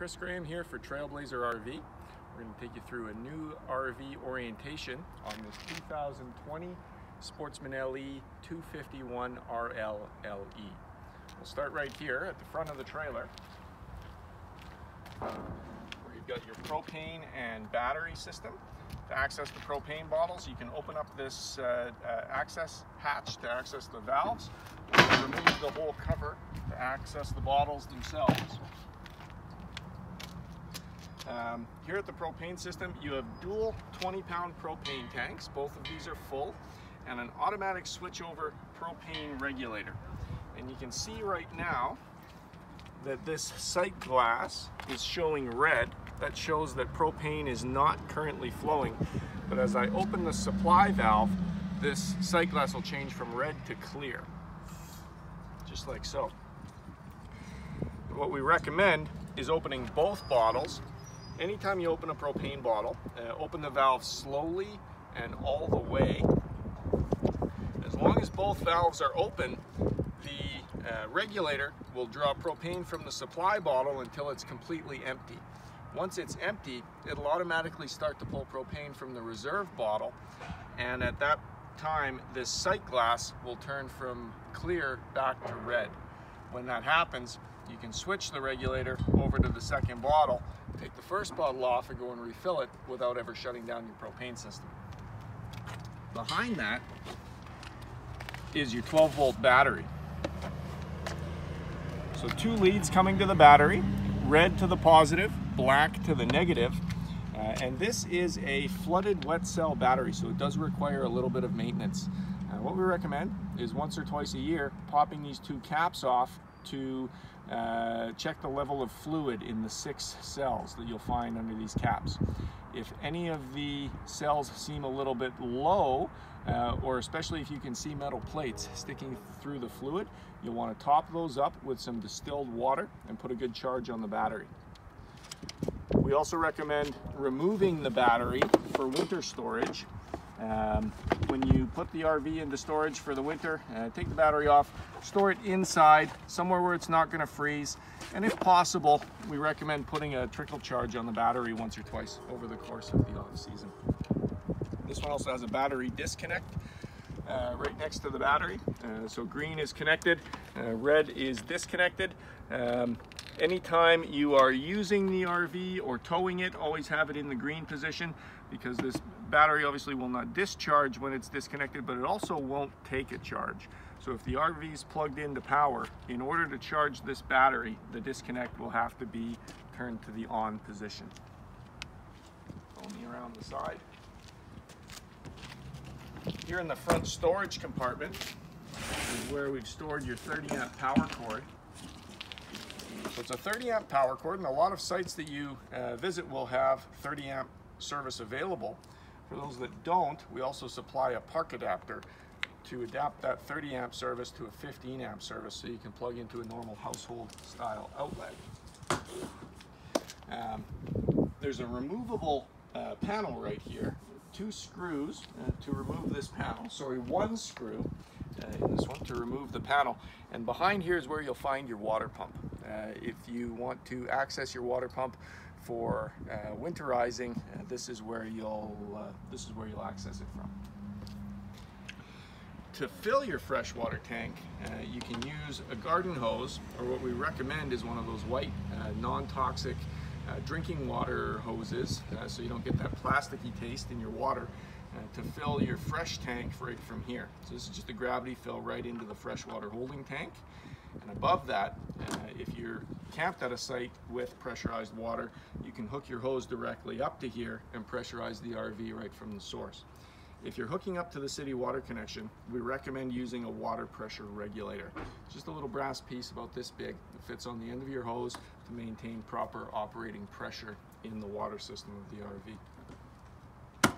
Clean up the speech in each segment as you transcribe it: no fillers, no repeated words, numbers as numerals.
Chris Graham here for Trailblazer RV. We're going to take you through a new RV orientation on this 2020 Sportsmen LE 251 RLLE. We'll start right here at the front of the trailer, where you've got your propane and battery system. To access the propane bottles, you can open up this access hatch to access the valves, or remove the whole cover to access the bottles themselves. Here at the propane system, you have dual 20-pound propane tanks. Both of these are full, and an automatic switchover propane regulator. And you can see right now that this sight glass is showing red. That shows that propane is not currently flowing. But as I open the supply valve, this sight glass will change from red to clear, just like so. What we recommend is opening both bottles. Anytime you open a propane bottle, open the valve slowly and all the way. As long as both valves are open, the regulator will draw propane from the supply bottle until it's completely empty. Once it's empty, it'll automatically start to pull propane from the reserve bottle, and at that time this sight glass will turn from clear back to red. When that happens, you can switch the regulator over to the second bottle, take the first bottle off and go and refill it without ever shutting down your propane system. Behind that is your 12-volt battery. So two leads coming to the battery, red to the positive, black to the negative. And this is a flooded wet cell battery, so it does require a little bit of maintenance. What we recommend is once or twice a year, popping these two caps off to check the level of fluid in the 6 cells that you'll find under these caps. If any of the cells seem a little bit low, or especially if you can see metal plates sticking through the fluid, you'll want to top those up with some distilled water and put a good charge on the battery. We also recommend removing the battery for winter storage. When you put the RV into storage for the winter, take the battery off, store it inside, somewhere where it's not going to freeze, and if possible, we recommend putting a trickle charge on the battery once or twice over the course of the off-season. This one also has a battery disconnect right next to the battery. So green is connected, red is disconnected. Anytime you are using the RV or towing it, always have it in the green position, because this battery obviously will not discharge when it's disconnected, but it also won't take a charge. So if the RV is plugged into power, in order to charge this battery, the disconnect will have to be turned to the on position. Only around the side. Here in the front storage compartment is where we've stored your 30-amp power cord. So it's a 30-amp power cord, and a lot of sites that you visit will have 30-amp service available. For those that don't, we also supply a park adapter to adapt that 30-amp service to a 15-amp service, so you can plug into a normal household style outlet. There's a removable panel right here. 2 screws to remove this panel. Sorry, 1 screw in this one to remove the panel. And behind here is where you'll find your water pump. If you want to access your water pump for winterizing, this is where you'll access it from. To fill your freshwater tank, you can use a garden hose, or what we recommend is one of those white non-toxic drinking water hoses, so you don't get that plasticky taste in your water, to fill your fresh tank right from here. So this is just a gravity fill right into the freshwater holding tank. And above that, if you're camped at a site with pressurized water, you can hook your hose directly up to here and pressurize the RV right from the source. If you're hooking up to the city water connection, we recommend using a water pressure regulator. It's just a little brass piece about this big. It fits on the end of your hose to maintain proper operating pressure in the water system of the RV.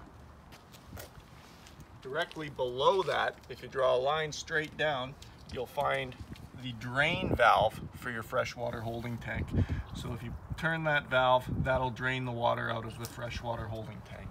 Directly below that, if you draw a line straight down, you'll find the drain valve for your freshwater holding tank. So if you turn that valve, that'll drain the water out of the freshwater holding tank.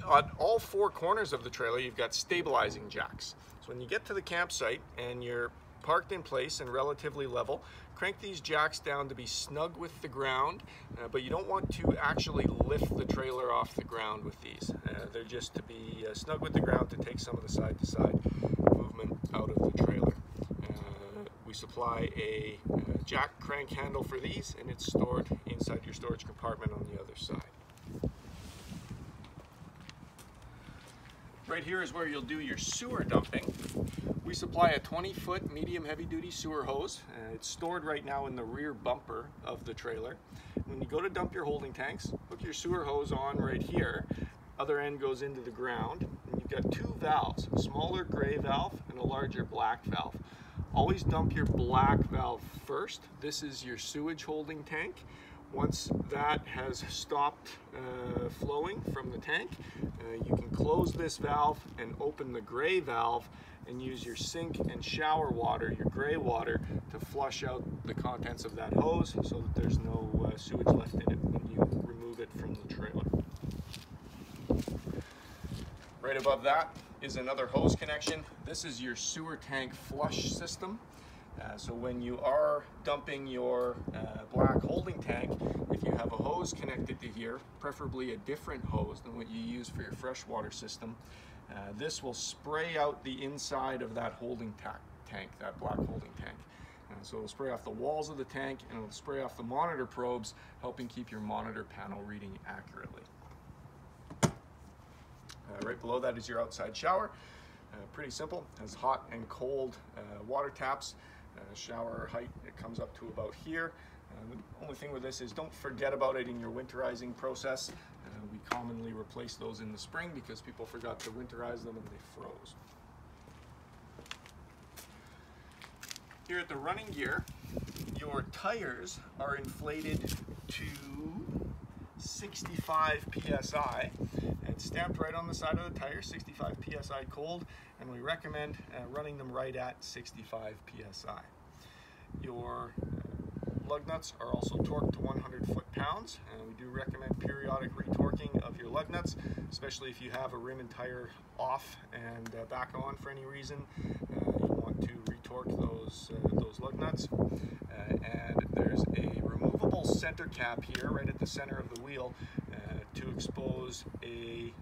On all 4 corners of the trailer, you've got stabilizing jacks. So when you get to the campsite and you're parked in place and relatively level. Crank these jacks down to be snug with the ground, but you don't want to actually lift the trailer off the ground with these. They're just to be snug with the ground to take some of the side-to-side movement out of the trailer. We supply a jack crank handle for these, and it's stored inside your storage compartment on the other side. Right here is where you'll do your sewer dumping. We supply a 20-foot medium heavy-duty sewer hose. It's stored right now in the rear bumper of the trailer. When you go to dump your holding tanks, hook your sewer hose on right here. Other end goes into the ground. And you've got two valves, a smaller gray valve and a larger black valve. Always dump your black valve first. This is your sewage holding tank. Once that has stopped flowing from the tank, you can close this valve and open the gray valve and use your sink and shower water, your gray water, to flush out the contents of that hose so that there's no sewage left in it when you remove it from the trailer. Right above that is another hose connection. This is your sewer tank flush system. So when you are dumping your black holding tank, if you have a hose connected to here, preferably a different hose than what you use for your freshwater system, this will spray out the inside of that holding tank, that black holding tank. So it'll spray off the walls of the tank and it'll spray off the monitor probes, helping keep your monitor panel reading accurately. Right below that is your outside shower. Pretty simple, has hot and cold water taps. Shower height, it comes up to about here. The only thing with this is don't forget about it in your winterizing process. We commonly replace those in the spring because people forgot to winterize them and they froze. Here at the running gear, your tires are inflated to 65 psi. It's stamped right on the side of the tire, 65 psi cold, and we recommend running them right at 65 psi. Your lug nuts are also torqued to 100 foot-pounds, and we do recommend periodic retorquing of your lug nuts, especially if you have a rim and tire off and back on for any reason. You want to retorque those lug nuts. And there's a removable center cap here right at the center of the wheel to expose a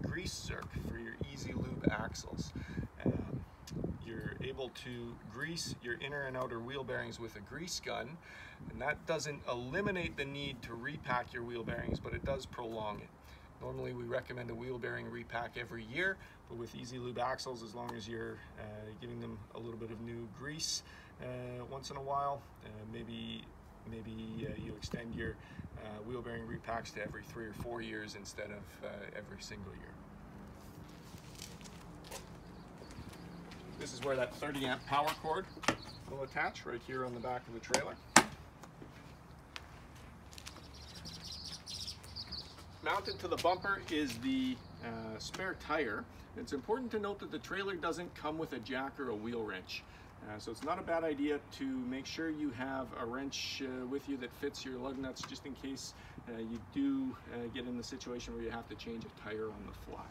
grease zerk for your Easy Lube axles. You're able to grease your inner and outer wheel bearings with a grease gun, and that doesn't eliminate the need to repack your wheel bearings, but it does prolong it. Normally we recommend a wheel bearing repack every year, but with Easy Lube axles, as long as you're giving them a little bit of new grease once in a while, maybe you extend your wheel bearing repacks to every 3 or 4 years instead of every single year. This is where that 30 amp power cord will attach, right here on the back of the trailer. Mounted to the bumper is the spare tire. It's important to note that the trailer doesn't come with a jack or a wheel wrench. So it's not a bad idea to make sure you have a wrench with you that fits your lug nuts, just in case you do get in the situation where you have to change a tire on the fly.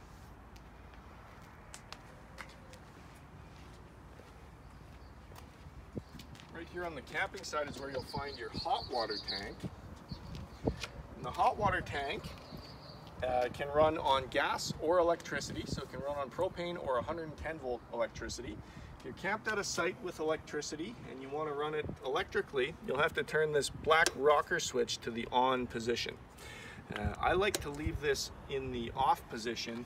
Right here on the camping side is where you'll find your hot water tank. And the hot water tank can run on gas or electricity, so it can run on propane or 110 volt electricity. If you're camped at a site with electricity and you want to run it electrically, you'll have to turn this black rocker switch to the on position. I like to leave this in the off position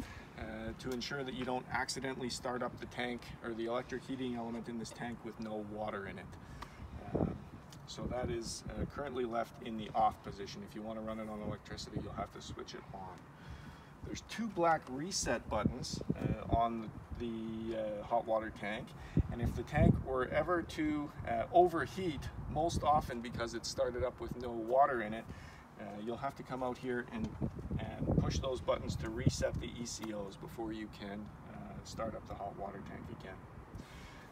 to ensure that you don't accidentally start up the tank or the electric heating element in this tank with no water in it. So that is currently left in the off position. If you want to run it on electricity, you'll have to switch it on. There's 2 black reset buttons on the hot water tank, and if the tank were ever to overheat, most often because it's started up with no water in it, you'll have to come out here and push those buttons to reset the ECOs before you can start up the hot water tank again.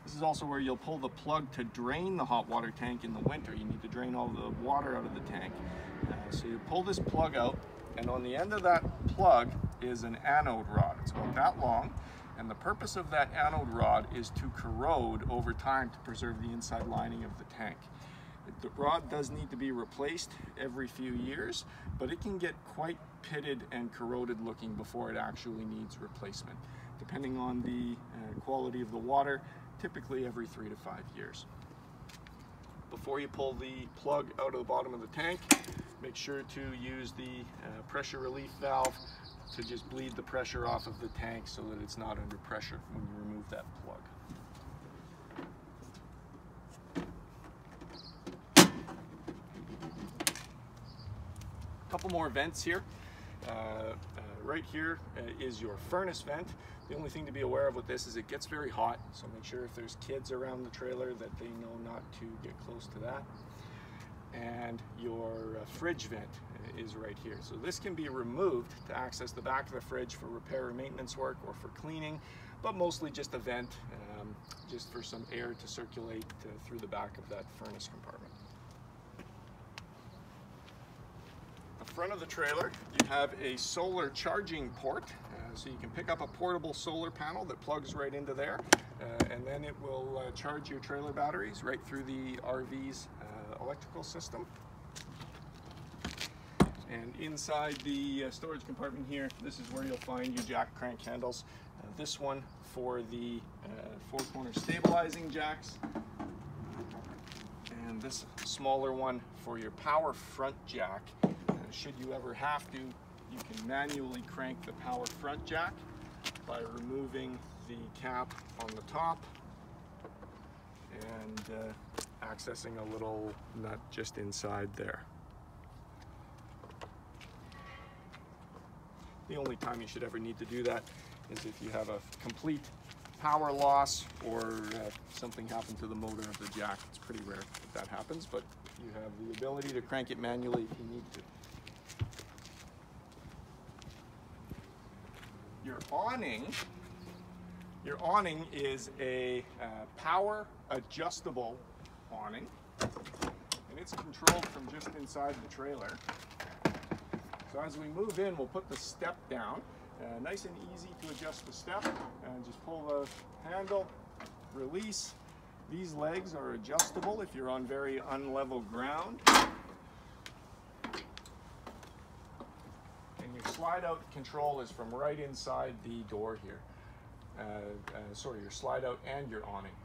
This is also where you'll pull the plug to drain the hot water tank in the winter. You need to drain all the water out of the tank. So you pull this plug out, and on the end of that plug is an anode rod. It's about that long. And the purpose of that anode rod is to corrode over time to preserve the inside lining of the tank. The rod does need to be replaced every few years, but it can get quite pitted and corroded looking before it actually needs replacement. Depending on the quality of the water, typically every 3 to 5 years. Before you pull the plug out of the bottom of the tank, make sure to use the pressure relief valve to just bleed the pressure off of the tank so that it's not under pressure when you remove that plug. A couple more vents here. Right here is your furnace vent. The only thing to be aware of with this is it gets very hot, so make sure if there's kids around the trailer that they know not to get close to that. And your fridge vent is right here. So this can be removed to access the back of the fridge for repair or maintenance work or for cleaning, but mostly just a vent, just for some air to circulate through the back of that furnace compartment. The front of the trailer, you have a solar charging port, so you can pick up a portable solar panel that plugs right into there, and then it will charge your trailer batteries right through the RV's electrical system. And inside the storage compartment here, this is where you'll find your jack crank handles. This one for the four-corner stabilizing jacks, and this smaller one for your power front jack. Should you ever have to, you can manually crank the power front jack by removing the cap on the top and accessing a little nut just inside there. The only time you should ever need to do that is if you have a complete power loss or something happened to the motor of the jack. It's pretty rare that happens, but you have the ability to crank it manually if you need to. Your awning is a power adjustable awning, and it's controlled from just inside the trailer. So as we move in, we'll put the step down, nice and easy to adjust the step, and just pull the handle, release. These legs are adjustable if you're on very unlevel ground. Slide out control is from right inside the door here. Sorry, your slide out and your awning.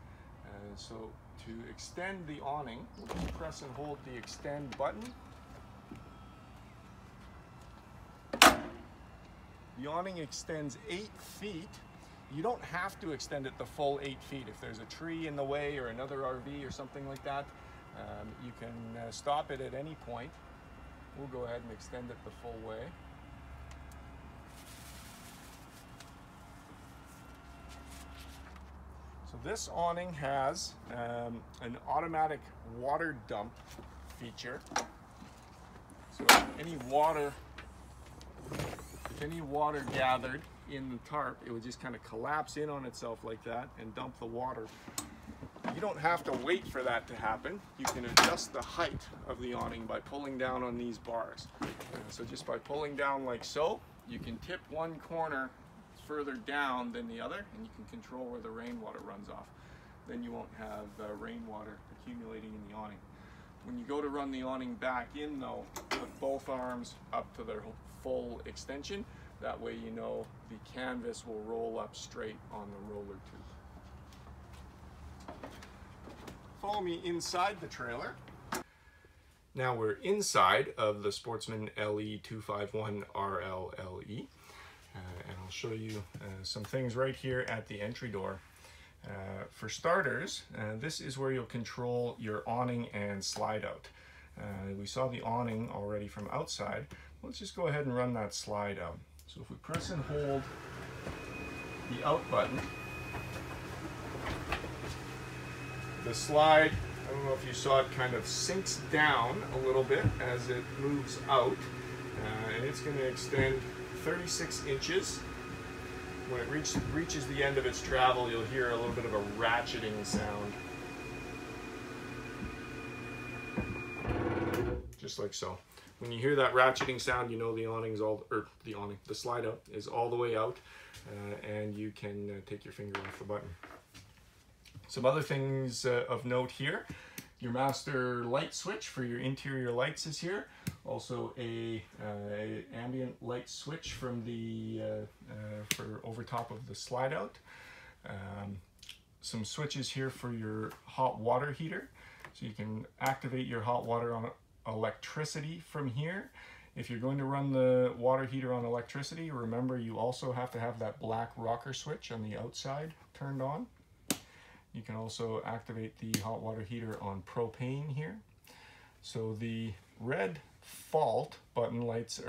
So to extend the awning, we'll just press and hold the extend button. The awning extends 8 feet. You don't have to extend it the full 8 feet. If there's a tree in the way or another RV or something like that, you can stop it at any point. We'll go ahead and extend it the full way. So this awning has an automatic water dump feature. So if any water gathered in the tarp, it would just kind of collapse in on itself like that and dump the water. You don't have to wait for that to happen. You can adjust the height of the awning by pulling down on these bars. So just by pulling down like so, you can tip one corner further down than the other, and you can control where the rainwater runs off. Then you won't have rainwater accumulating in the awning. When you go to run the awning back in though, put both arms up to their full extension. That way you know the canvas will roll up straight on the roller tube. Follow me inside the trailer. Now we're inside of the Sportsmen LE251 RLLE. And I'll show you some things right here at the entry door. For starters, this is where you'll control your awning and slide out. We saw the awning already from outside. Let's just go ahead and run that slide out. So if we press and hold the out button, the slide, I don't know if you saw it, kind of sinks down a little bit as it moves out, and it's going to extend 36 inches. When it reaches the end of its travel, you'll hear a little bit of a ratcheting sound. Just like so. When you hear that ratcheting sound, you know the awning's all, or the slide out is all the way out, and you can take your finger off the button. Some other things of note here: your master light switch for your interior lights is here. Also a ambient light switch from the for over top of the slide out. Some switches here for your hot water heater, so you can activate your hot water on electricity from here. If you're going to run the water heater on electricity, remember you also have to have that black rocker switch on the outside turned on. You can also activate the hot water heater on propane here. So the red fault button lights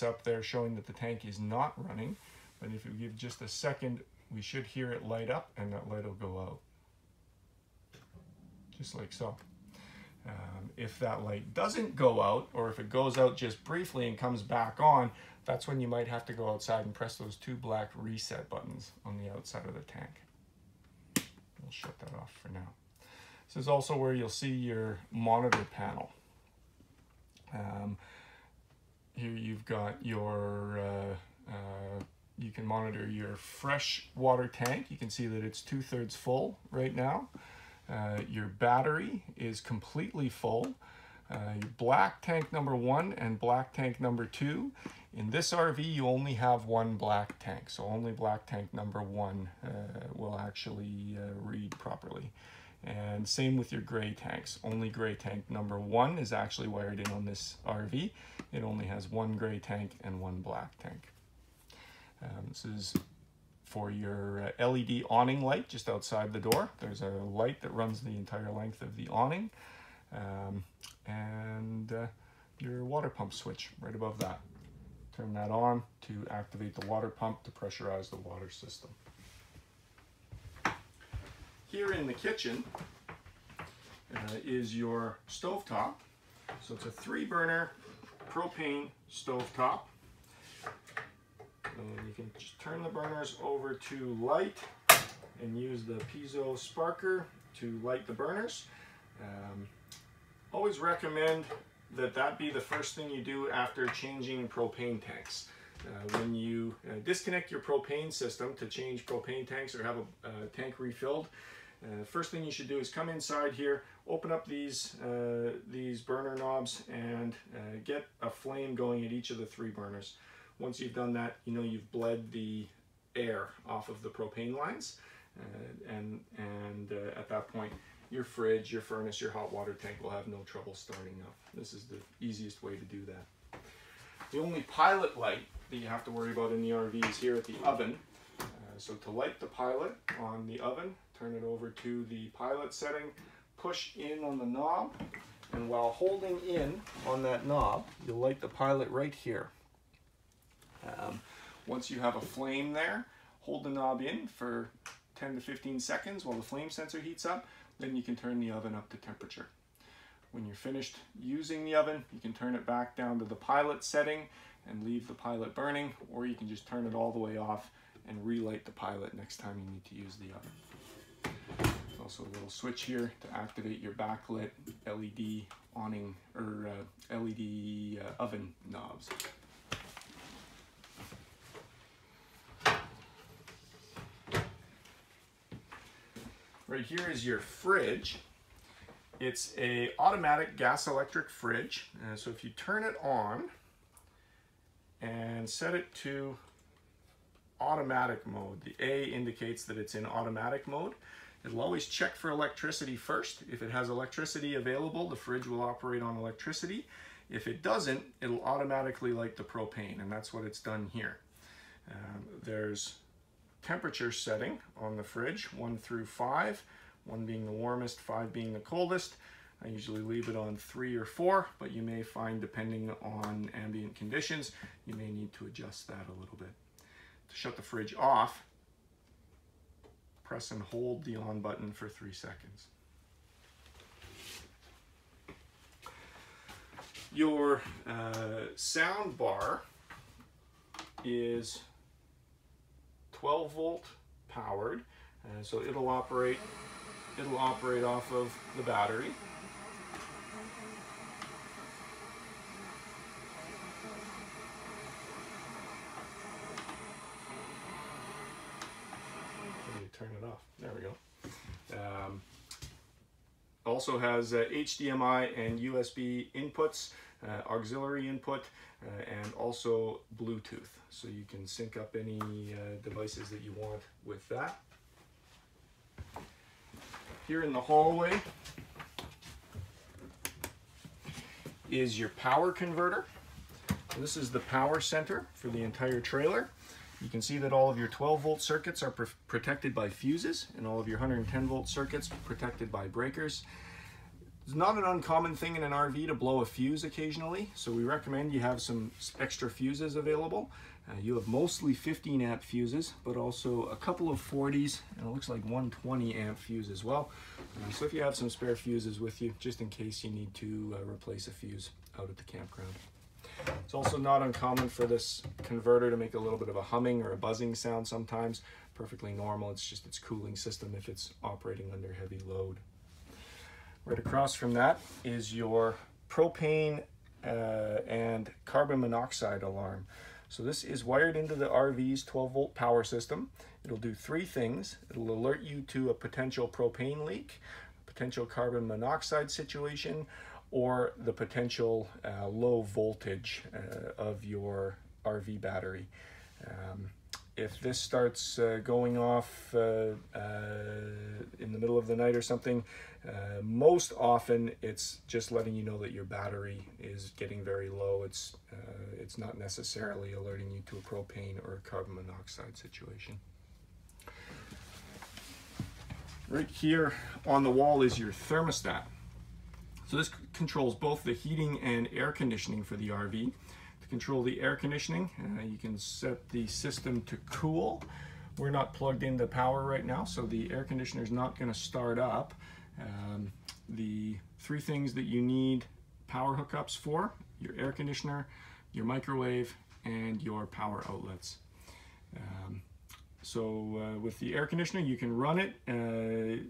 up there showing that the tank is not running, but if you give just a second, we should hear it light up and that light will go out. Just like so. If that light doesn't go out, or if it goes out just briefly and comes back on, that's when you might have to go outside and press those two black reset buttons on the outside of the tank. We'll shut that off for now. This is also where you'll see your monitor panel. Here you've got your, you can monitor your fresh water tank. You can see that it's 2/3 full right now. Your battery is completely full. Your black tank number 1 and black tank number 2. In this RV, you only have one black tank, so only black tank number 1 will actually read properly. And same with your gray tanks. Only gray tank number 1 is actually wired in on this RV. It only has one gray tank and one black tank. This is for your LED awning light just outside the door. There's a light that runs the entire length of the awning, and your water pump switch right above that. Turn that on to activate the water pump to pressurize the water system. Here in the kitchen is your stovetop. So it's a 3-burner propane stovetop. And you can just turn the burners over to light and use the piezo sparker to light the burners. Always recommend that be the first thing you do after changing propane tanks. When you disconnect your propane system to change propane tanks or have a tank refilled, first thing you should do is come inside here, open up these burner knobs, and get a flame going at each of the 3 burners. Once you've done that, you know you've bled the air off of the propane lines, and at that point, your fridge, your furnace, your hot water tank will have no trouble starting up. This is the easiest way to do that. The only pilot light that you have to worry about in the RV is here at the oven. So to light the pilot on the oven, turn it over to the pilot setting, push in on the knob, and while holding in on that knob, you'll light the pilot right here. Once you have a flame there, hold the knob in for 10 to 15 seconds while the flame sensor heats up, then you can turn the oven up to temperature. When you're finished using the oven, you can turn it back down to the pilot setting and leave the pilot burning, or you can just turn it all the way off and relight the pilot next time you need to use the oven. There's also a little switch here to activate your backlit LED awning or LED oven knobs. Right here is your fridge. It's a automatic gas electric fridge. So if you turn it on and set it to automatic mode, the A indicates that it's in automatic mode. It'll always check for electricity first. If it has electricity available, the fridge will operate on electricity. If it doesn't, it'll automatically light the propane, and that's what it's done here. There's temperature setting on the fridge, 1 through 5, 1 being the warmest, 5 being the coldest. I usually leave it on 3 or 4, but you may find, depending on ambient conditions, you may need to adjust that a little bit. To shut the fridge off, press and hold the on button for 3 seconds. Your sound bar is 12 volt powered, so it'll operate off of the battery. There we go. Also has HDMI and USB inputs, auxiliary input, and also Bluetooth. So you can sync up any devices that you want with that. Here in the hallway is your power converter. So this is the power center for the entire trailer. You can see that all of your 12-volt circuits are protected by fuses, and all of your 110-volt circuits protected by breakers. It's not an uncommon thing in an RV to blow a fuse occasionally, so we recommend you have some extra fuses available. You have mostly 15 amp fuses, but also a couple of 40s, and it looks like one 20 amp fuse as well. So if you have some spare fuses with you, just in case you need to replace a fuse out at the campground. It's also not uncommon for this converter to make a little bit of a humming or a buzzing sound sometimes. Perfectly normal, it's just its cooling system if it's operating under heavy load. Right across from that is your propane and carbon monoxide alarm. So this is wired into the RV's 12-volt power system. It'll do three things. It'll alert you to a potential propane leak, a potential carbon monoxide situation, or the potential low voltage of your RV battery. If this starts going off in the middle of the night or something, most often it's just letting you know that your battery is getting very low. It's not necessarily alerting you to a propane or a carbon monoxide situation. Right here on the wall is your thermostat. So this controls both the heating and air conditioning for the RV. To control the air conditioning, you can set the system to cool. We're not plugged into power right now, so the air conditioner is not going to start up. The three things that you need power hookups for: your air conditioner, your microwave, and your power outlets. With the air conditioner, you can run it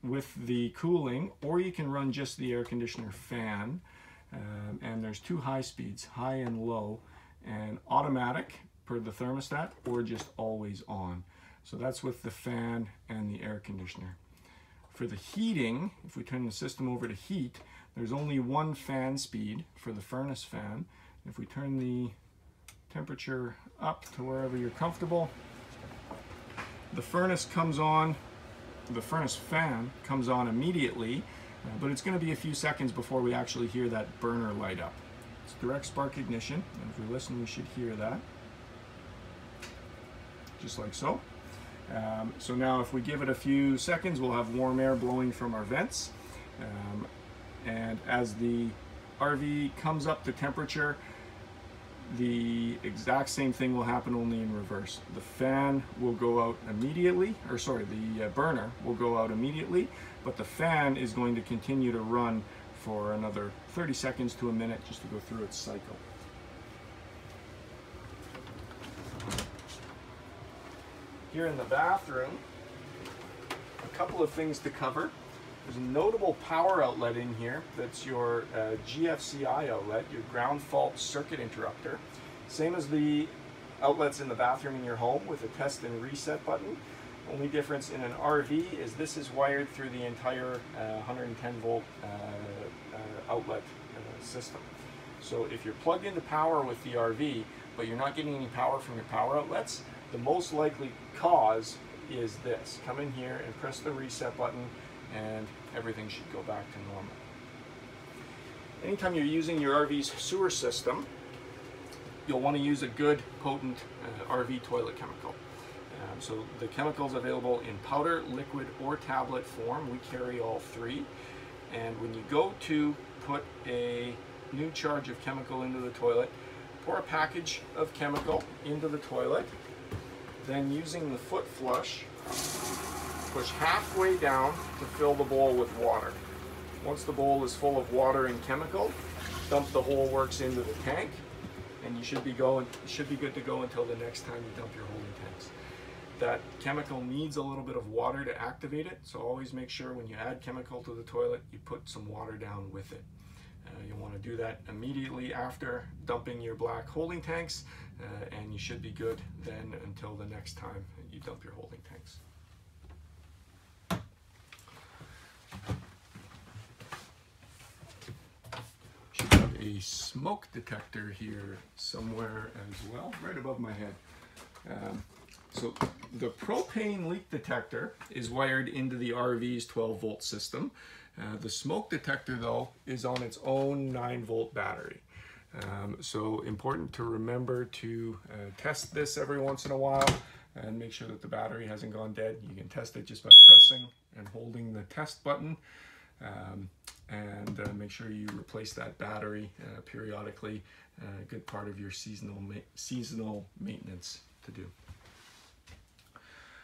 with the cooling, or you can run just the air conditioner fan. And there's two high speeds, high and low, and automatic per the thermostat, or just always on. So that's with the fan and the air conditioner. For the heating, if we turn the system over to heat, there's only one fan speed for the furnace fan. If we turn the temperature up to wherever you're comfortable, the furnace comes on, the furnace fan comes on immediately, but it's going to be a few seconds before we actually hear that burner light up. It's direct spark ignition, and if we listen, we should hear that, just like so. So now if we give it a few seconds, we'll have warm air blowing from our vents, and as the RV comes up to temperature, the exact same thing will happen, only in reverse. The fan will go out immediately, or sorry, the burner will go out immediately, but the fan is going to continue to run for another 30 seconds to a minute just to go through its cycle. Here in the bathroom, a couple of things to cover. There's a notable power outlet in here. That's your GFCI outlet, your ground fault circuit interrupter. Same as the outlets in the bathroom in your home with a test and reset button. Only difference in an RV is this is wired through the entire 110 volt outlet system. So if you're plugged into power with the RV, but you're not getting any power from your power outlets, the most likely cause is this. Come in here and press the reset button, and everything should go back to normal. Anytime you're using your RV's sewer system, you'll want to use a good, potent RV toilet chemical. So the chemical's available in powder, liquid, or tablet form. We carry all three. And when you go to put a new charge of chemical into the toilet, pour a package of chemical into the toilet, then using the foot flush, push halfway down to fill the bowl with water. Once the bowl is full of water and chemical, dump the whole works into the tank, and you should be good to go until the next time you dump your holding tanks. That chemical needs a little bit of water to activate it, so always make sure when you add chemical to the toilet, you put some water down with it. You'll want to do that immediately after dumping your black holding tanks, and you should be good then until the next time you dump your holding tanks. smoke detector here somewhere as well, right above my head. So the propane leak detector is wired into the RV's 12-volt system. The smoke detector, though, is on its own 9-volt battery. So important to remember to test this every once in a while and make sure that the battery hasn't gone dead. You can test it just by pressing and holding the test button. And make sure you replace that battery periodically. A good part of your seasonal maintenance to do.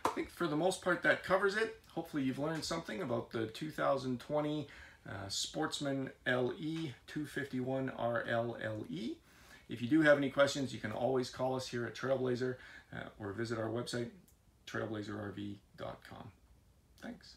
I think for the most part that covers it. Hopefully you've learned something about the 2020 Sportsmen LE 251 RLLE. If you do have any questions, you can always call us here at Trailblazer or visit our website, trailblazerrv.com. Thanks.